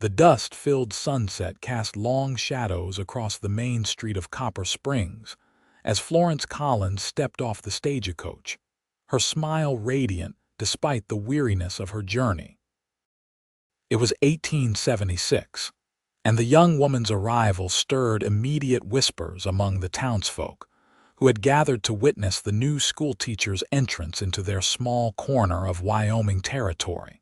The dust-filled sunset cast long shadows across the main street of Copper Springs as Florence Collins stepped off the stagecoach, her smile radiant despite the weariness of her journey. It was 1876, and the young woman's arrival stirred immediate whispers among the townsfolk, who had gathered to witness the new schoolteacher's entrance into their small corner of Wyoming territory.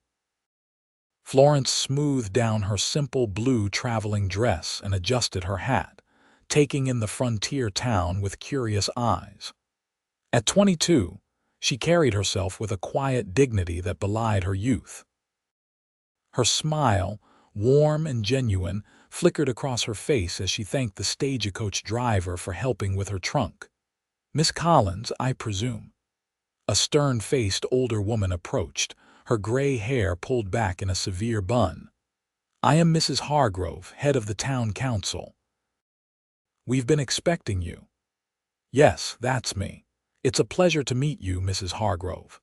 Florence smoothed down her simple blue traveling dress and adjusted her hat, taking in the frontier town with curious eyes. At 22, she carried herself with a quiet dignity that belied her youth. Her smile, warm and genuine, flickered across her face as she thanked the stagecoach driver for helping with her trunk. "Miss Collins, I presume?" A stern-faced older woman approached, her gray hair pulled back in a severe bun. "I am Mrs. Hargrove, head of the town council." "We've been expecting you." "Yes, that's me. It's a pleasure to meet you, Mrs. Hargrove."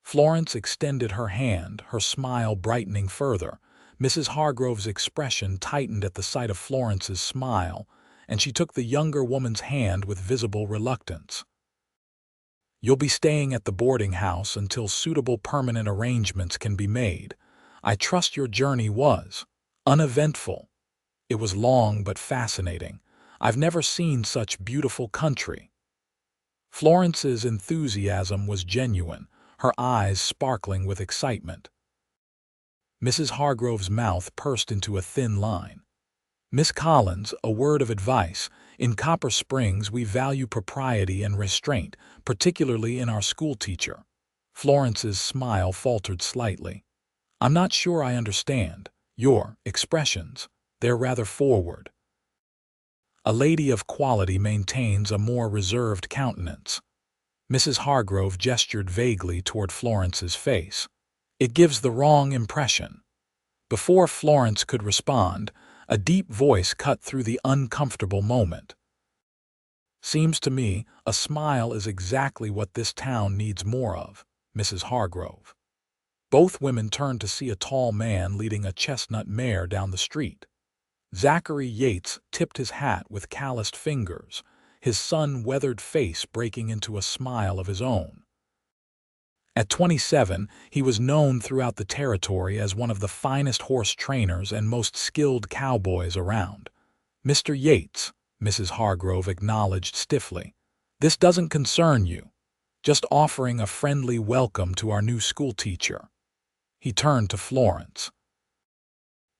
Florence extended her hand, her smile brightening further. Mrs. Hargrove's expression tightened at the sight of Florence's smile, and she took the younger woman's hand with visible reluctance. "You'll be staying at the boarding house until suitable permanent arrangements can be made. I trust your journey was uneventful." "It was long but fascinating. I've never seen such beautiful country." Florence's enthusiasm was genuine, her eyes sparkling with excitement. Mrs. Hargrove's mouth pursed into a thin line. "Miss Collins, a word of advice. In Copper Springs, we value propriety and restraint, particularly in our schoolteacher." Florence's smile faltered slightly. "I'm not sure I understand. Your expressions, they're rather forward." "A lady of quality maintains a more reserved countenance." Mrs. Hargrove gestured vaguely toward Florence's face. "It gives the wrong impression." Before Florence could respond, a deep voice cut through the uncomfortable moment. "Seems to me a smile is exactly what this town needs more of, Mrs. Hargrove." Both women turned to see a tall man leading a chestnut mare down the street. Zachary Yates tipped his hat with calloused fingers, his sun-weathered face breaking into a smile of his own. At 27, he was known throughout the territory as one of the finest horse trainers and most skilled cowboys around. "Mr. Yates," Mrs. Hargrove acknowledged stiffly, "this doesn't concern you. Just offering a friendly welcome to our new schoolteacher." He turned to Florence.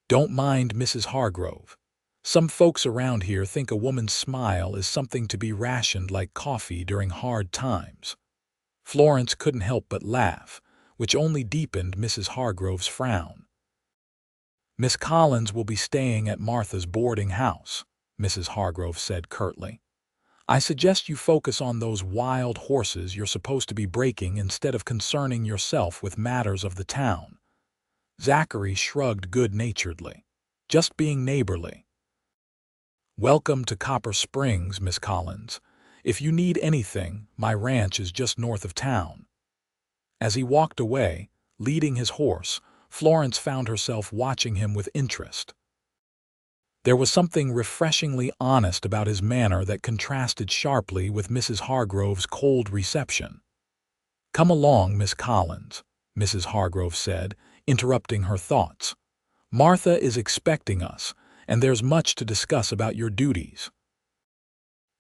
"Don't mind Mrs. Hargrove. Some folks around here think a woman's smile is something to be rationed like coffee during hard times." Florence couldn't help but laugh, which only deepened Mrs. Hargrove's frown. "Miss Collins will be staying at Martha's boarding house," Mrs. Hargrove said curtly. "I suggest you focus on those wild horses you're supposed to be breaking instead of concerning yourself with matters of the town." Zachary shrugged good-naturedly. "Just being neighborly." "Welcome to Copper Springs, Miss Collins. If you need anything, my ranch is just north of town." As he walked away, leading his horse, Florence found herself watching him with interest. There was something refreshingly honest about his manner that contrasted sharply with Mrs. Hargrove's cold reception. "Come along, Miss Collins," Mrs. Hargrove said, interrupting her thoughts. "Martha is expecting us, and there's much to discuss about your duties."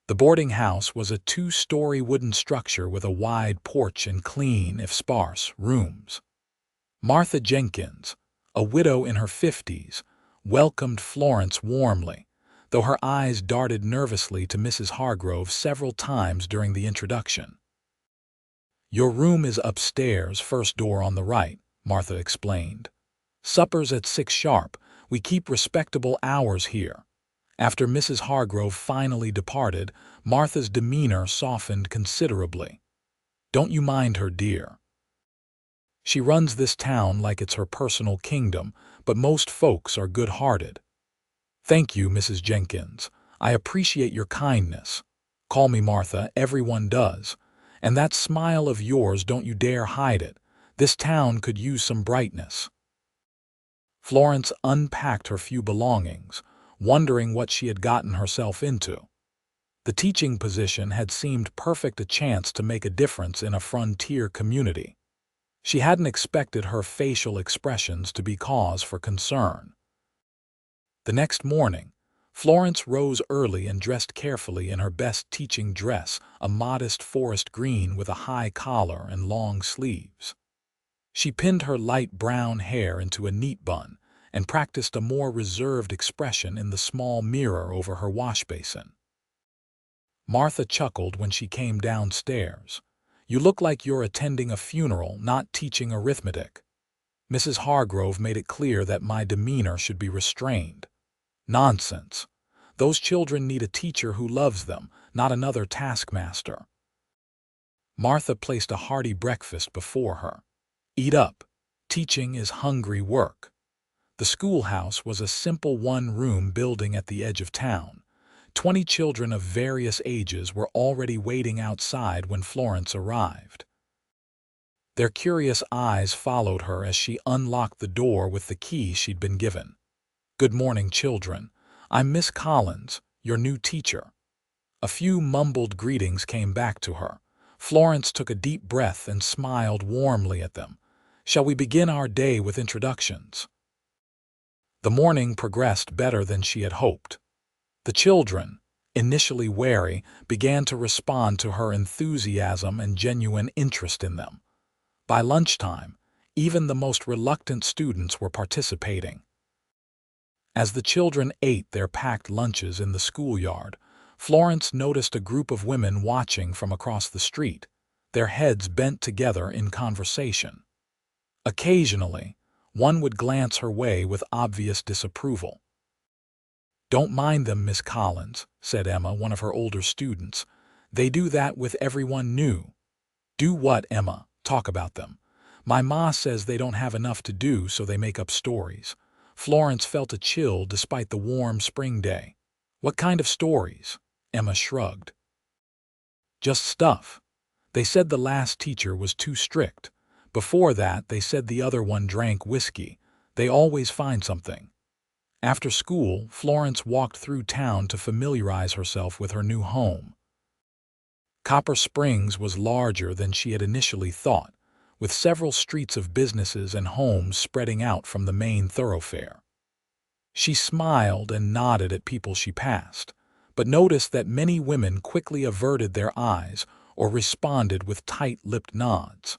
The boarding house was a two-story wooden structure with a wide porch and clean, if sparse, rooms. Martha Jenkins, a widow in her 50s, welcomed Florence warmly, though her eyes darted nervously to Mrs. Hargrove several times during the introduction. "Your room is upstairs, first door on the right," Martha explained. "Supper's at 6 sharp. We keep respectable hours here." After Mrs. Hargrove finally departed, Martha's demeanor softened considerably. "Don't you mind her, dear. She runs this town like it's her personal kingdom, but most folks are good-hearted." "Thank you, Mrs. Jenkins. I appreciate your kindness. Call me Martha, everyone does. And that smile of yours, don't you dare hide it. This town could use some brightness." Florence unpacked her few belongings, wondering what she had gotten herself into. The teaching position had seemed perfect a chance to make a difference in a frontier community. She hadn't expected her facial expressions to be cause for concern. The next morning, Florence rose early and dressed carefully in her best teaching dress, a modest forest green with a high collar and long sleeves. She pinned her light brown hair into a neat bun and practiced a more reserved expression in the small mirror over her washbasin. Martha chuckled when she came downstairs. "You look like you're attending a funeral, not teaching arithmetic." Mrs. Hargrove made it clear that my demeanor should be restrained. Nonsense. Those children need a teacher who loves them, not another taskmaster. Martha placed a hearty breakfast before her. "Eat up. Teaching is hungry work." The schoolhouse was a simple one-room building at the edge of town. 20 children of various ages were already waiting outside when Florence arrived. Their curious eyes followed her as she unlocked the door with the key she'd been given. "Good morning, children. I'm Miss Collins, your new teacher." A few mumbled greetings came back to her. Florence took a deep breath and smiled warmly at them. "Shall we begin our day with introductions?" The morning progressed better than she had hoped. The children, initially wary, began to respond to her enthusiasm and genuine interest in them. By lunchtime, even the most reluctant students were participating. As the children ate their packed lunches in the schoolyard, Florence noticed a group of women watching from across the street, their heads bent together in conversation. Occasionally, one would glance her way with obvious disapproval. "Don't mind them, Miss Collins," said Emma, one of her older students. "They do that with everyone new." "Do what, Emma? Talk about them." "My ma says they don't have enough to do, so they make up stories." Florence felt a chill despite the warm spring day. "What kind of stories?" Emma shrugged. "Just stuff. They said the last teacher was too strict. Before that, they said the other one drank whiskey. They always find something." After school, Florence walked through town to familiarize herself with her new home. Copper Springs was larger than she had initially thought, with several streets of businesses and homes spreading out from the main thoroughfare. She smiled and nodded at people she passed, but noticed that many women quickly averted their eyes or responded with tight-lipped nods.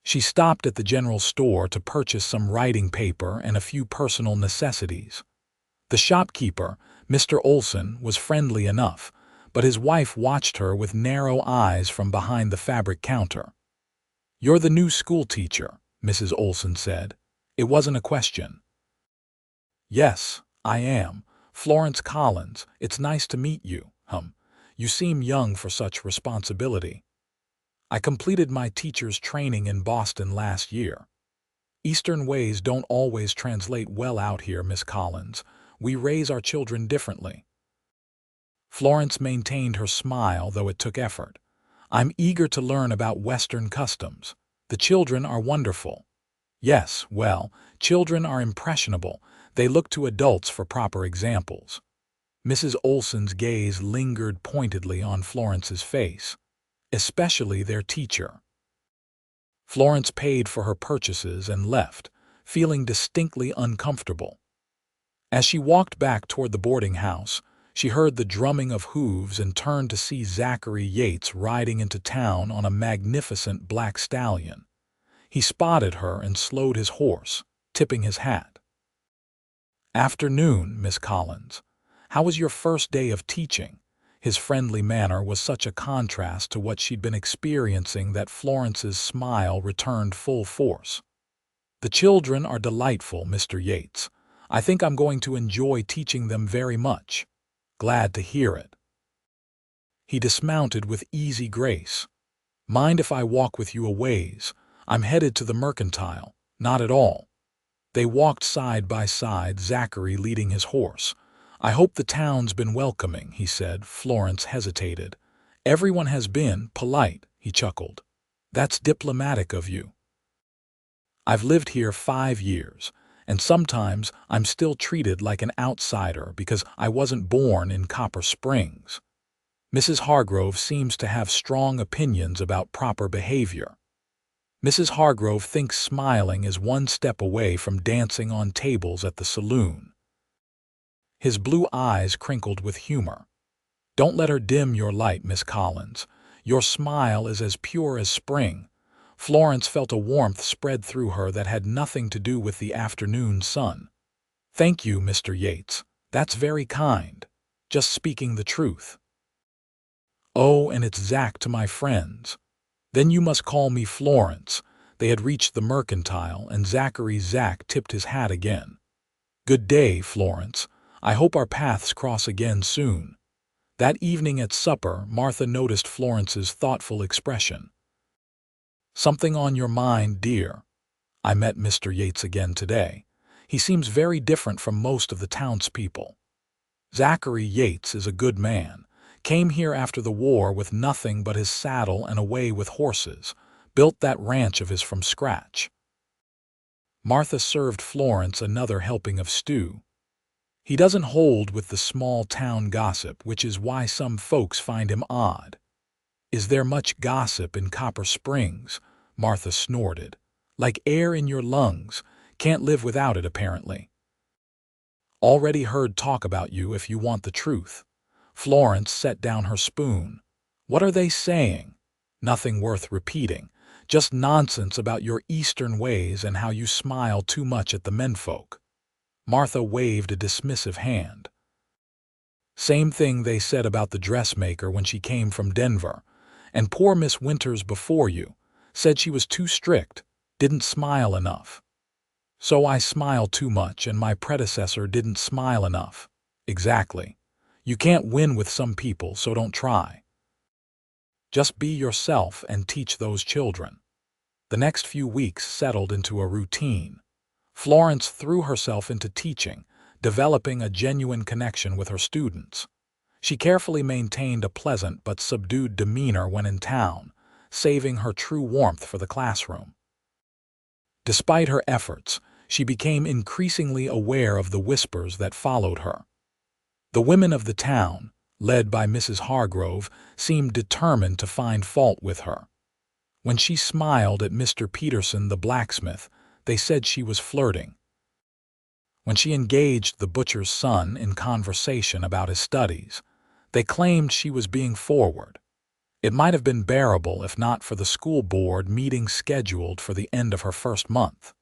She stopped at the general store to purchase some writing paper and a few personal necessities. The shopkeeper, Mr. Olson, was friendly enough, but his wife watched her with narrow eyes from behind the fabric counter. "You're the new schoolteacher," Mrs. Olson said. It wasn't a question. "Yes, I am. Florence Collins. It's nice to meet you. You seem young for such responsibility." "I completed my teacher's training in Boston last year." "Eastern ways don't always translate well out here, Miss Collins. We raise our children differently." Florence maintained her smile, though it took effort. "I'm eager to learn about Western customs. The children are wonderful." "Yes, well, children are impressionable. They look to adults for proper examples." Mrs. Olson's gaze lingered pointedly on Florence's face. "Especially their teacher." Florence paid for her purchases and left, feeling distinctly uncomfortable. As she walked back toward the boarding house, she heard the drumming of hooves and turned to see Zachary Yates riding into town on a magnificent black stallion. He spotted her and slowed his horse, tipping his hat. "Afternoon, Miss Collins. How was your first day of teaching?" His friendly manner was such a contrast to what she'd been experiencing that Florence's smile returned full force. "The children are delightful, Mr. Yates. I think I'm going to enjoy teaching them very much." "Glad to hear it." He dismounted with easy grace. "Mind if I walk with you a ways? I'm headed to the mercantile." "Not at all." They walked side by side, Zachary leading his horse. "I hope the town's been welcoming," he said. Florence hesitated. "Everyone has been polite," he chuckled. "That's diplomatic of you." "I've lived here 5 years, and sometimes I'm still treated like an outsider because I wasn't born in Copper Springs. Mrs. Hargrove seems to have strong opinions about proper behavior. Mrs. Hargrove thinks smiling is one step away from dancing on tables at the saloon. His blue eyes crinkled with humor. Don't let her dim your light, Miss Collins. Your smile is as pure as spring. Florence felt a warmth spread through her that had nothing to do with the afternoon sun. Thank you, Mr. Yates. That's very kind. Just speaking the truth. Oh, and it's Zach to my friends. Then you must call me Florence. They had reached the mercantile, and Zach tipped his hat again. Good day, Florence. I hope our paths cross again soon. That evening at supper, Martha noticed Florence's thoughtful expression. Something on your mind, dear? I met Mr. Yates again today. He seems very different from most of the townspeople. Zachary Yates is a good man. Came here after the war with nothing but his saddle and away with horses. Built that ranch of his from scratch. Martha served Florence another helping of stew. He doesn't hold with the small-town gossip, which is why some folks find him odd. Is there much gossip in Copper Springs? Martha snorted. Like air in your lungs. Can't live without it, apparently. Already heard talk about you if you want the truth. Florence set down her spoon. What are they saying? Nothing worth repeating. Just nonsense about your Eastern ways and how you smile too much at the menfolk. Martha waved a dismissive hand. Same thing they said about the dressmaker when she came from Denver. And poor Miss Winters before you. Said she was too strict, didn't smile enough. So I smile too much and my predecessor didn't smile enough. Exactly. You can't win with some people, so don't try. Just be yourself and teach those children. The next few weeks settled into a routine. Florence threw herself into teaching, developing a genuine connection with her students. She carefully maintained a pleasant but subdued demeanor when in town, saving her true warmth for the classroom. Despite her efforts, she became increasingly aware of the whispers that followed her. The women of the town, led by Mrs. Hargrove, seemed determined to find fault with her. When she smiled at Mr. Peterson, the blacksmith, they said she was flirting. When she engaged the butcher's son in conversation about his studies, they claimed she was being forward. It might have been bearable if not for the school board meeting scheduled for the end of her first month.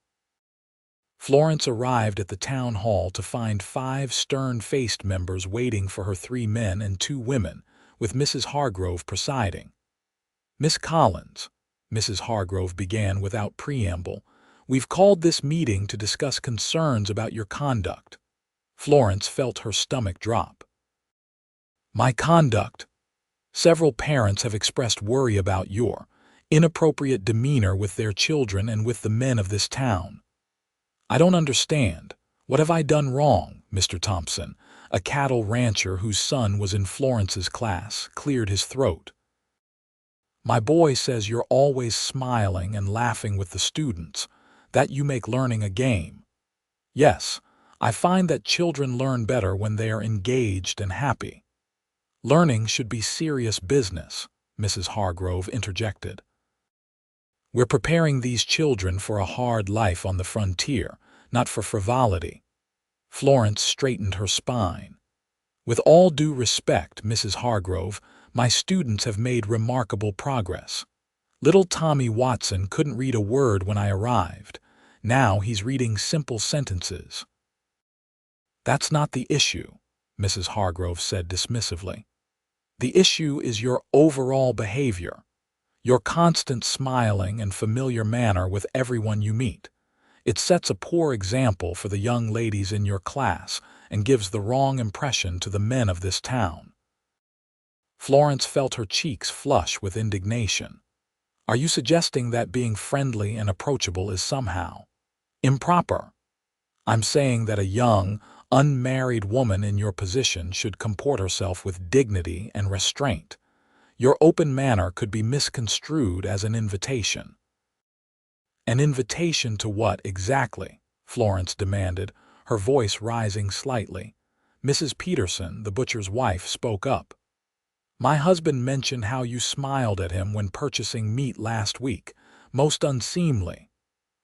Florence arrived at the town hall to find 5 stern-faced members waiting for her 3 men and 2 women, with Mrs. Hargrove presiding. Miss Collins, Mrs. Hargrove began without preamble, we've called this meeting to discuss concerns about your conduct. Florence felt her stomach drop. My conduct? Several parents have expressed worry about your inappropriate demeanor with their children and with the men of this town. I don't understand. What have I done wrong? Mr. Thompson, a cattle rancher whose son was in Florence's class, cleared his throat. My boy says you're always smiling and laughing with the students, that you make learning a game. Yes, I find that children learn better when they are engaged and happy. Learning should be serious business, Mrs. Hargrove interjected. We're preparing these children for a hard life on the frontier, not for frivolity. Florence straightened her spine. With all due respect, Mrs. Hargrove, my students have made remarkable progress. Little Tommy Watson couldn't read a word when I arrived. Now he's reading simple sentences. That's not the issue, Mrs. Hargrove said dismissively. The issue is your overall behavior, your constant smiling and familiar manner with everyone you meet. It sets a poor example for the young ladies in your class and gives the wrong impression to the men of this town. Florence felt her cheeks flush with indignation. Are you suggesting that being friendly and approachable is somehow improper? I'm saying that a young, unmarried woman in your position should comport herself with dignity and restraint. Your open manner could be misconstrued as an invitation. An invitation to what exactly? Florence demanded, her voice rising slightly. Mrs. Peterson, the butcher's wife, spoke up. My husband mentioned how you smiled at him when purchasing meat last week. Most unseemly.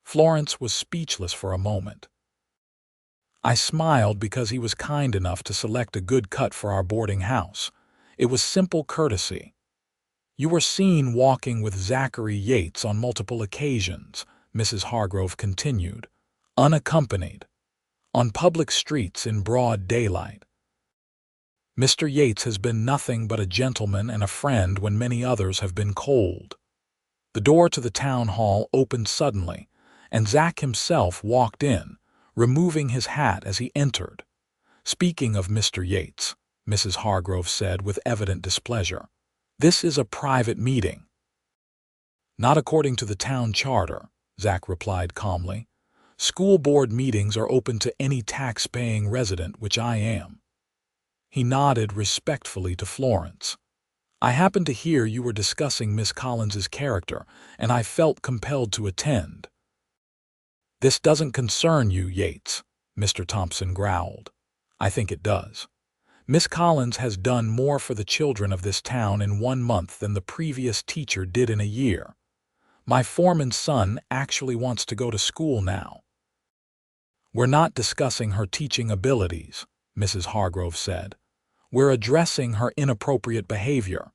Florence was speechless for a moment. I smiled because he was kind enough to select a good cut for our boarding house. It was simple courtesy. You were seen walking with Zachary Yates on multiple occasions, Mrs. Hargrove continued, unaccompanied, on public streets in broad daylight. Mr. Yates has been nothing but a gentleman and a friend when many others have been cold. The door to the town hall opened suddenly, and Zach himself walked in, removing his hat as he entered. Speaking of Mr. Yates, Mrs. Hargrove said with evident displeasure, this is a private meeting. Not according to the town charter, Zach replied calmly. School board meetings are open to any tax-paying resident, which I am. He nodded respectfully to Florence. I happened to hear you were discussing Miss Collins's character, and I felt compelled to attend. This doesn't concern you, Yates, Mr. Thompson growled. I think it does. Miss Collins has done more for the children of this town in 1 month than the previous teacher did in a year. My foreman's son actually wants to go to school now. We're not discussing her teaching abilities, Mrs. Hargrove said. We're addressing her inappropriate behavior.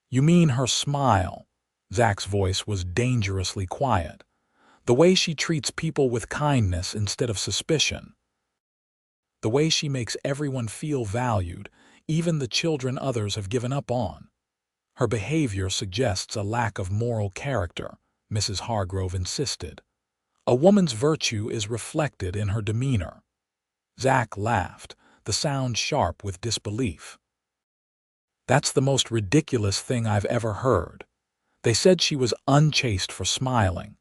You mean her smile? Zach's voice was dangerously quiet. The way she treats people with kindness instead of suspicion. The way she makes everyone feel valued, even the children others have given up on. Her behavior suggests a lack of moral character, Mrs. Hargrove insisted. A woman's virtue is reflected in her demeanor. Zach laughed, the sound sharp with disbelief. That's the most ridiculous thing I've ever heard. They said she was unchaste for smiling.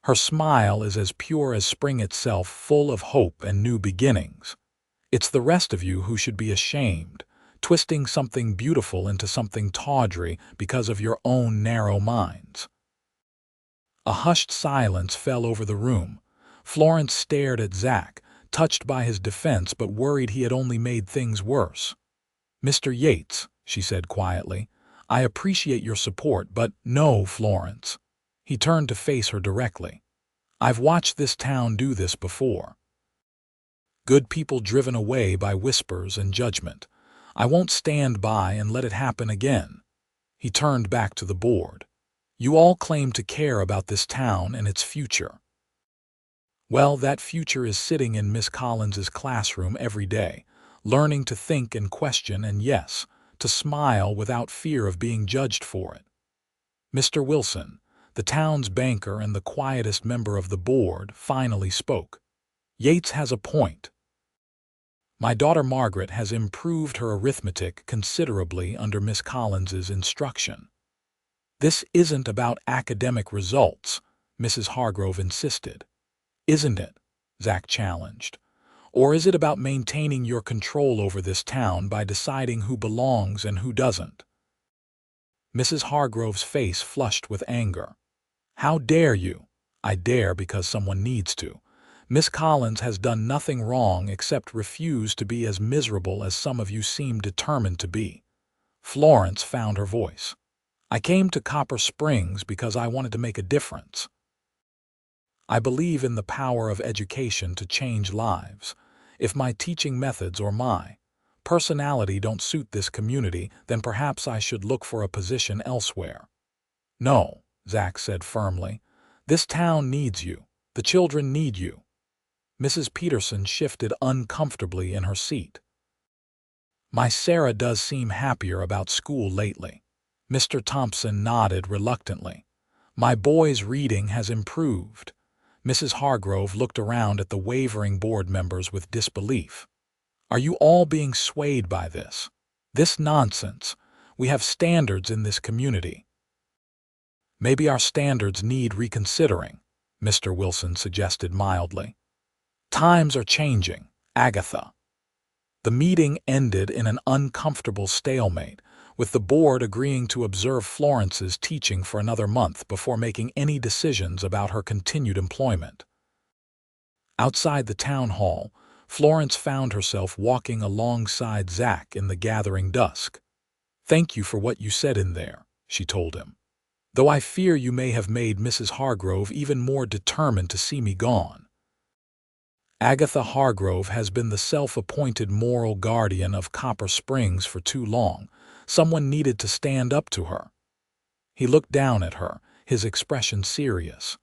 Her smile is as pure as spring itself, full of hope and new beginnings. It's the rest of you who should be ashamed, twisting something beautiful into something tawdry because of your own narrow minds. A hushed silence fell over the room. Florence stared at Zach, touched by his defense but worried he had only made things worse. Mr. Yates, she said quietly, I appreciate your support, but no, Florence. He turned to face her directly. I've watched this town do this before. Good people driven away by whispers and judgment. I won't stand by and let it happen again. He turned back to the board. You all claim to care about this town and its future. Well, that future is sitting in Miss Collins's classroom every day, learning to think and question and, yes, to smile without fear of being judged for it. Mr. Wilson, the town's banker and the quietest member of the board, finally spoke. Yates has a point. My daughter Margaret has improved her arithmetic considerably under Miss Collins's instruction. This isn't about academic results, Mrs. Hargrove insisted. Isn't it? Zach challenged. Or is it about maintaining your control over this town by deciding who belongs and who doesn't? Mrs. Hargrove's face flushed with anger. How dare you? I dare because someone needs to. Miss Collins has done nothing wrong except refuse to be as miserable as some of you seem determined to be. Florence found her voice. I came to Copper Springs because I wanted to make a difference. I believe in the power of education to change lives. If my teaching methods or my personality don't suit this community, then perhaps I should look for a position elsewhere. No, Zach said firmly. This town needs you. The children need you. Mrs. Peterson shifted uncomfortably in her seat. My Sarah does seem happier about school lately. Mr. Thompson nodded reluctantly. My boy's reading has improved. Mrs. Hargrove looked around at the wavering board members with disbelief. Are you all being swayed by this? This nonsense. We have standards in this community. Maybe our standards need reconsidering, Mr. Wilson suggested mildly. Times are changing, Agatha. The meeting ended in an uncomfortable stalemate, with the board agreeing to observe Florence's teaching for another month before making any decisions about her continued employment. Outside the town hall, Florence found herself walking alongside Zach in the gathering dusk. "Thank you for what you said in there," she told him. "Though I fear you may have made Mrs. Hargrove even more determined to see me gone." Agatha Hargrove has been the self-appointed moral guardian of Copper Springs for too long. Someone needed to stand up to her. He looked down at her, his expression serious.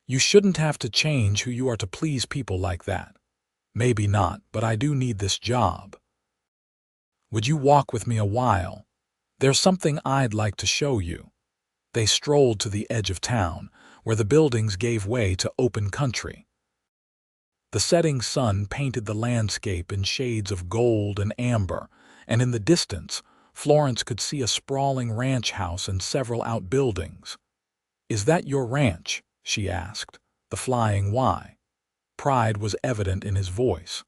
"You shouldn't have to change who you are to please people like that." "Maybe not, but I do need this job. Would you walk with me a while? There's something I'd like to show you." They strolled to the edge of town, where the buildings gave way to open country. The setting sun painted the landscape in shades of gold and amber, and in the distance, Florence could see a sprawling ranch house and several outbuildings. "Is that your ranch?" she asked, the flying Y. Pride was evident in his voice.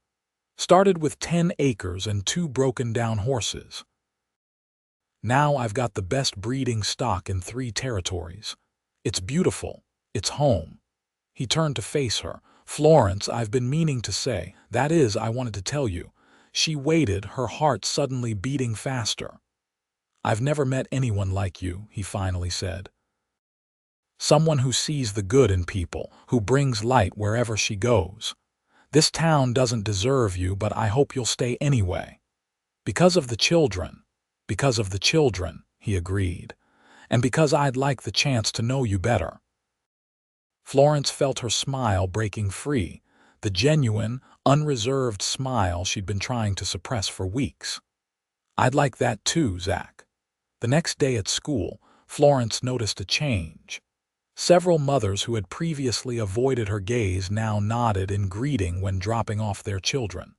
"Started with 10 acres and 2 broken-down horses. Now I've got the best breeding stock in 3 territories. It's beautiful. It's home." He turned to face her. "Florence, I've been meaning to say, that is, I wanted to tell you." She waited, her heart suddenly beating faster. "I've never met anyone like you," he finally said. "Someone who sees the good in people, who brings light wherever she goes. This town doesn't deserve you, but I hope you'll stay anyway." "Because of the children." "Because of the children," he agreed. "And because I'd like the chance to know you better." Florence felt her smile breaking free, the genuine, unreserved smile she'd been trying to suppress for weeks. "I'd like that too, Zach." The next day at school, Florence noticed a change. Several mothers who had previously avoided her gaze now nodded in greeting when dropping off their children.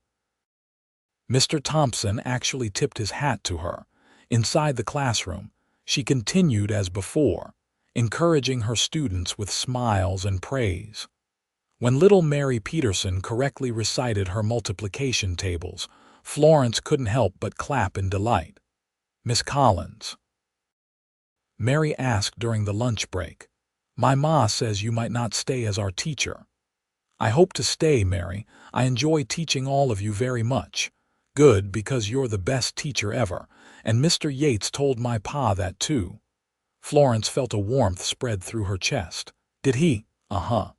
Mr. Thompson actually tipped his hat to her. Inside the classroom, she continued as before, encouraging her students with smiles and praise. When little Mary Peterson correctly recited her multiplication tables, Florence couldn't help but clap in delight. "Miss Collins," Mary asked during the lunch break, "my ma says you might not stay as our teacher." "I hope to stay, Mary. I enjoy teaching all of you very much." "Good, because you're the best teacher ever, and Mr. Yates told my pa that too." Florence felt a warmth spread through her chest. "Did he?" "Uh-huh.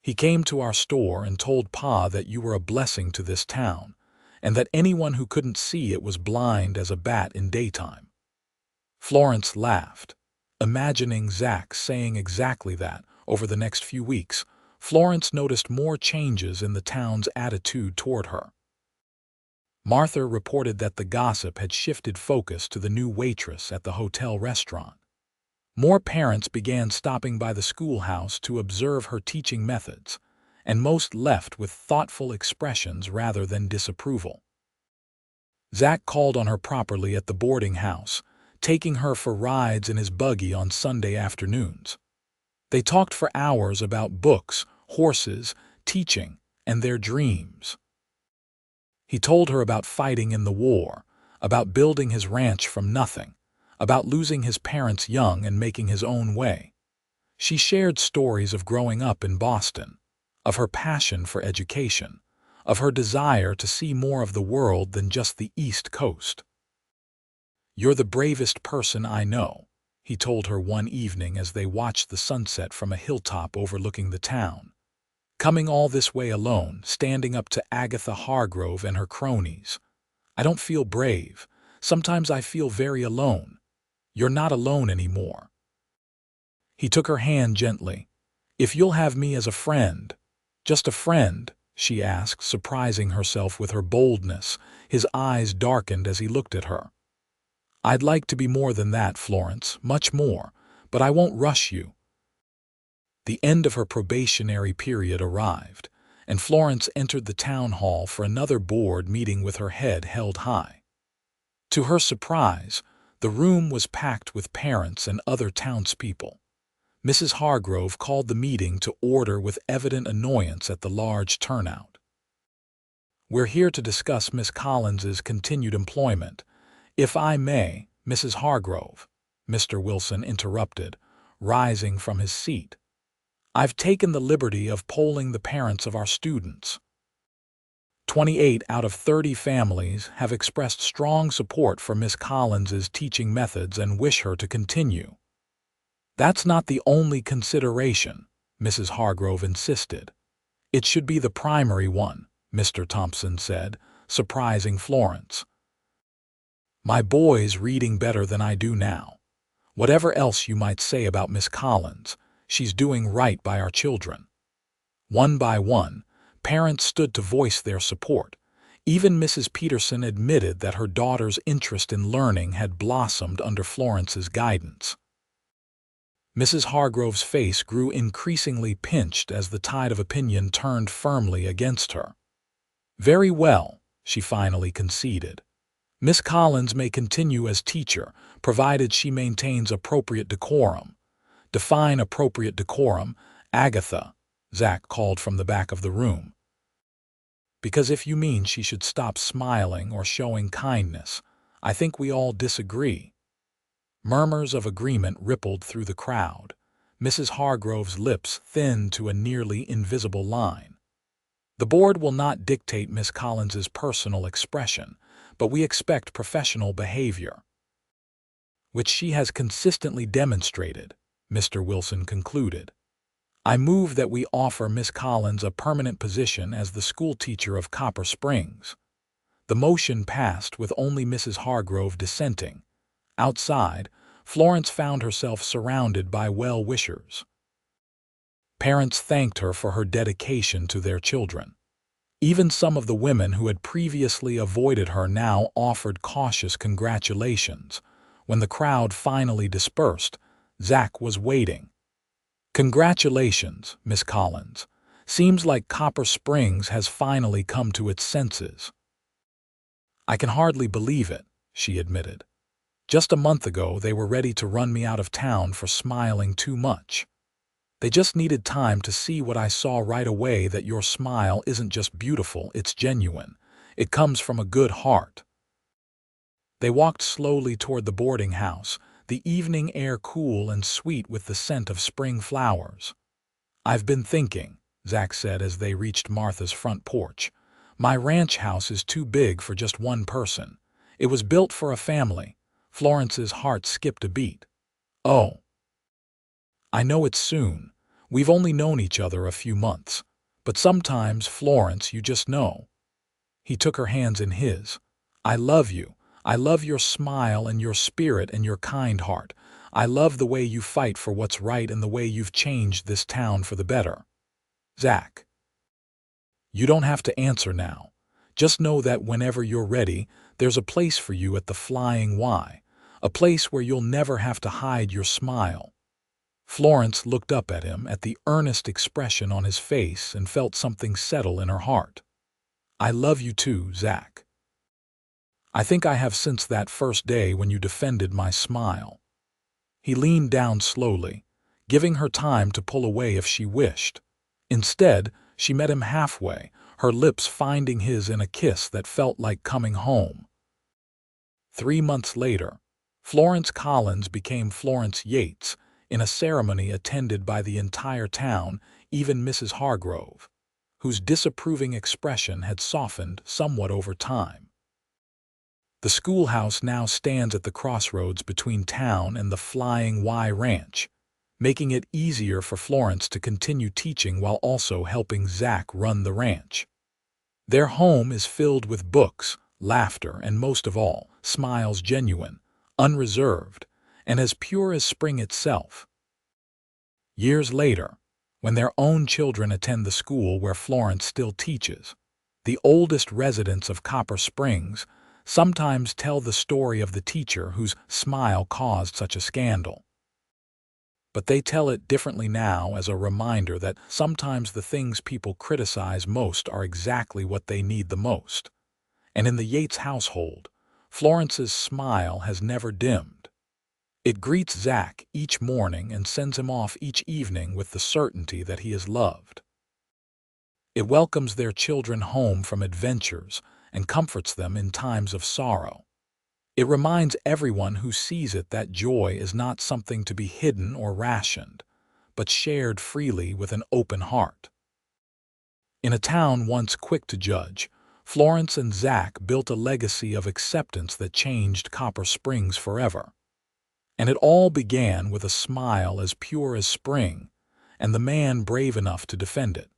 He came to our store and told pa that you were a blessing to this town, and that anyone who couldn't see it was blind as a bat in daytime." Florence laughed. Imagining Zach saying exactly that over the next few weeks, Florence noticed more changes in the town's attitude toward her. Martha reported that the gossip had shifted focus to the new waitress at the hotel restaurant. More parents began stopping by the schoolhouse to observe her teaching methods, and most left with thoughtful expressions rather than disapproval. Zach called on her properly at the boarding house, taking her for rides in his buggy on Sunday afternoons. They talked for hours about books, horses, teaching, and their dreams. He told her about fighting in the war, about building his ranch from nothing, about losing his parents young and making his own way. She shared stories of growing up in Boston, of her passion for education, of her desire to see more of the world than just the East Coast. "You're the bravest person I know," he told her one evening as they watched the sunset from a hilltop overlooking the town. "Coming all this way alone, standing up to Agatha Hargrove and her cronies. I don't feel brave. Sometimes I feel very alone. You're not alone anymore." He took her hand gently. "If you'll have me as a friend." "Just a friend?" she asked, surprising herself with her boldness. His eyes darkened as he looked at her. "I'd like to be more than that, Florence, much more, but I won't rush you." The end of her probationary period arrived, and Florence entered the town hall for another board meeting with her head held high. To her surprise, the room was packed with parents and other townspeople. Mrs. Hargrove called the meeting to order with evident annoyance at the large turnout. "We're here to discuss Miss Collins's continued employment. If I may, Mrs. Hargrove," Mr. Wilson interrupted, rising from his seat. I've taken the liberty of polling the parents of our students. 28 out of 30 families have expressed strong support for Miss Collins's teaching methods and wish her to continue. That's not the only consideration, Mrs. Hargrove insisted. It should be the primary one, Mr. Thompson said, surprising Florence. My boy's reading better than I do now. Whatever else you might say about Miss Collins, she's doing right by our children. One by one, parents stood to voice their support. Even Mrs. Peterson admitted that her daughter's interest in learning had blossomed under Florence's guidance. Mrs. Hargrove's face grew increasingly pinched as the tide of opinion turned firmly against her. Very well, she finally conceded. Miss Collins may continue as teacher, provided she maintains appropriate decorum. Define appropriate decorum, Agatha, Zach called from the back of the room. Because if you mean she should stop smiling or showing kindness, I think we all disagree. Murmurs of agreement rippled through the crowd. Mrs. Hargrove's lips thinned to a nearly invisible line. The board will not dictate Miss Collins's personal expression, but we expect professional behavior, which she has consistently demonstrated, Mr. Wilson concluded. I move that we offer Miss Collins a permanent position as the schoolteacher of Copper Springs. The motion passed with only Mrs. Hargrove dissenting. Outside, Florence found herself surrounded by well-wishers. Parents thanked her for her dedication to their children. Even some of the women who had previously avoided her now offered cautious congratulations. When the crowd finally dispersed, Zach was waiting. Congratulations, Miss Collins. Seems like Copper Springs has finally come to its senses. I can hardly believe it, she admitted. Just a month ago, they were ready to run me out of town for smiling too much. They just needed time to see what I saw right away, that your smile isn't just beautiful, it's genuine. It comes from a good heart. They walked slowly toward the boarding house, the evening air cool and sweet with the scent of spring flowers. I've been thinking, Zach said as they reached Martha's front porch. My ranch house is too big for just one person. It was built for a family. Florence's heart skipped a beat. Oh. I know it's soon. We've only known each other a few months. But sometimes, Florence, you just know. He took her hands in his. I love you. I love your smile and your spirit and your kind heart. I love the way you fight for what's right and the way you've changed this town for the better. Zach. You don't have to answer now. Just know that whenever you're ready, there's a place for you at the Flying Y, a place where you'll never have to hide your smile. Florence looked up at him, at the earnest expression on his face, and felt something settle in her heart. I love you too, Zach. I think I have since that first day when you defended my smile. He leaned down slowly, giving her time to pull away if she wished. Instead, she met him halfway, her lips finding his in a kiss that felt like coming home. 3 months later, Florence Collins became Florence Yates, in a ceremony attended by the entire town, even Mrs. Hargrove, whose disapproving expression had softened somewhat over time. The schoolhouse now stands at the crossroads between town and the Flying Y Ranch, making it easier for Florence to continue teaching while also helping Zach run the ranch. Their home is filled with books, laughter, and most of all, smiles, genuine, unreserved, and as pure as spring itself. Years later, when their own children attend the school where Florence still teaches, the oldest residents of Copper Springs sometimes tell the story of the teacher whose smile caused such a scandal. But they tell it differently now, as a reminder that sometimes the things people criticize most are exactly what they need the most. And in the Yates household, Florence's smile has never dimmed. It greets Zach each morning and sends him off each evening with the certainty that he is loved. It welcomes their children home from adventures and comforts them in times of sorrow. It reminds everyone who sees it that joy is not something to be hidden or rationed, but shared freely with an open heart. In a town once quick to judge, Florence and Zach built a legacy of acceptance that changed Copper Springs forever. And it all began with a smile as pure as spring, and the man brave enough to defend it.